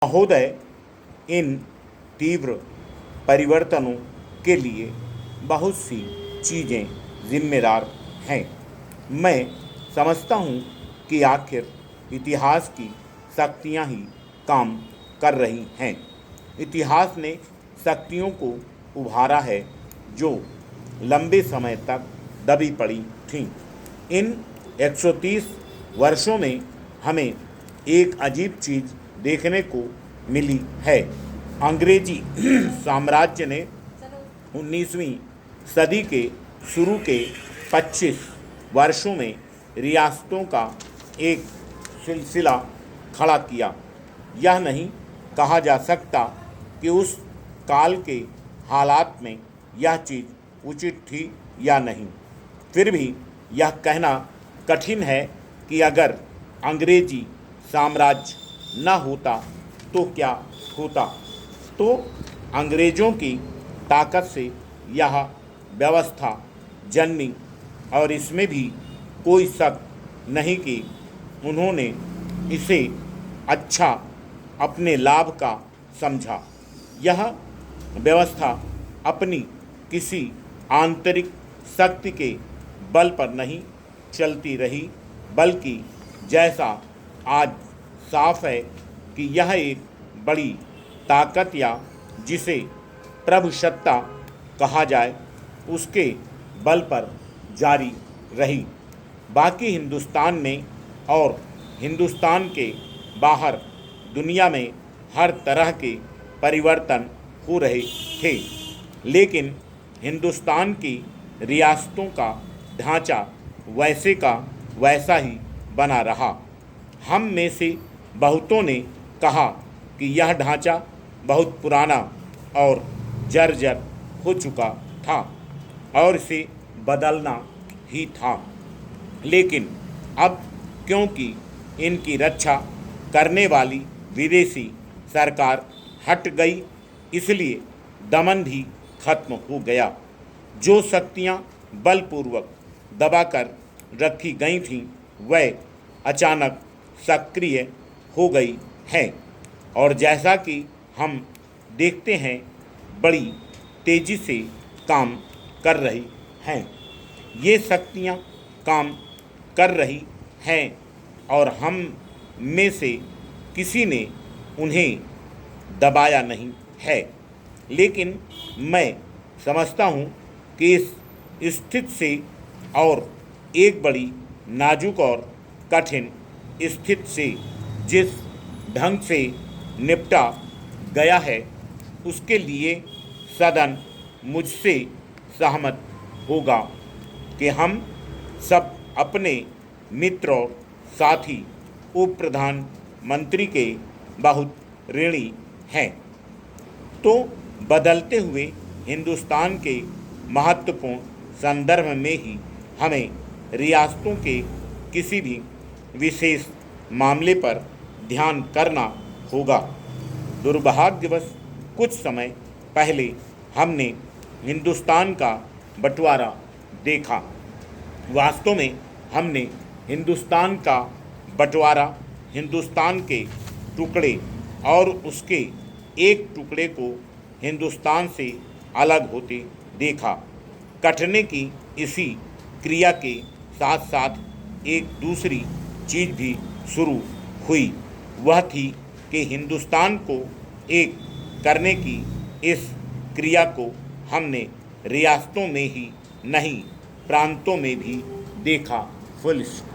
महोदय, इन तीव्र परिवर्तनों के लिए बहुत सी चीज़ें जिम्मेदार हैं। मैं समझता हूँ कि आखिर इतिहास की शक्तियाँ ही काम कर रही हैं। इतिहास ने शक्तियों को उभारा है जो लंबे समय तक दबी पड़ी थीं। इन 130 वर्षों में हमें एक अजीब चीज़ देखने को मिली है। अंग्रेजी साम्राज्य ने 19वीं सदी के शुरू के 25 वर्षों में रियासतों का एक सिलसिला खड़ा किया। यह नहीं कहा जा सकता कि उस काल के हालात में यह चीज़ उचित थी या नहीं। फिर भी यह कहना कठिन है कि अगर अंग्रेजी साम्राज्य न होता तो क्या होता। तो अंग्रेज़ों की ताकत से यह व्यवस्था जन्मी और इसमें भी कोई शक नहीं कि उन्होंने इसे अच्छा अपने लाभ का समझा। यह व्यवस्था अपनी किसी आंतरिक शक्ति के बल पर नहीं चलती रही, बल्कि जैसा आज साफ है कि यह एक बड़ी ताकत या जिसे प्रभुसत्ता कहा जाए उसके बल पर जारी रही। बाकी हिंदुस्तान में और हिंदुस्तान के बाहर दुनिया में हर तरह के परिवर्तन हो रहे थे, लेकिन हिंदुस्तान की रियासतों का ढांचा वैसे का वैसा ही बना रहा। हम में से बहुतों ने कहा कि यह ढांचा बहुत पुराना और जर्जर हो चुका था और इसे बदलना ही था। लेकिन अब क्योंकि इनकी रक्षा करने वाली विदेशी सरकार हट गई, इसलिए दमन भी खत्म हो गया। जो शक्तियाँ बलपूर्वक दबाकर रखी गई थीं वह अचानक सक्रिय हो गई हैं और जैसा कि हम देखते हैं बड़ी तेज़ी से काम कर रही हैं। ये शक्तियाँ काम कर रही हैं और हम में से किसी ने उन्हें दबाया नहीं है। लेकिन मैं समझता हूँ कि इस स्थिति से और एक बड़ी नाजुक और कठिन स्थिति से जिस ढंग से निपटा गया है उसके लिए सदन मुझसे सहमत होगा कि हम सब अपने मित्र और साथी उप प्रधानमंत्री के बहुत ऋणी हैं। तो बदलते हुए हिंदुस्तान के महत्वपूर्ण संदर्भ में ही हमें रियासतों के किसी भी विशेष मामले पर ध्यान करना होगा। दुर्भाग्यवश कुछ समय पहले हमने हिंदुस्तान का बंटवारा देखा। वास्तव में हमने हिंदुस्तान का बंटवारा हिंदुस्तान के टुकड़े और उसके एक टुकड़े को हिंदुस्तान से अलग होते देखा। कटने की इसी क्रिया के साथ साथ एक दूसरी चीज़ भी शुरू हुई। वह थी कि हिंदुस्तान को एक करने की इस क्रिया को हमने रियासतों में ही नहीं प्रांतों में भी देखा। Full stop.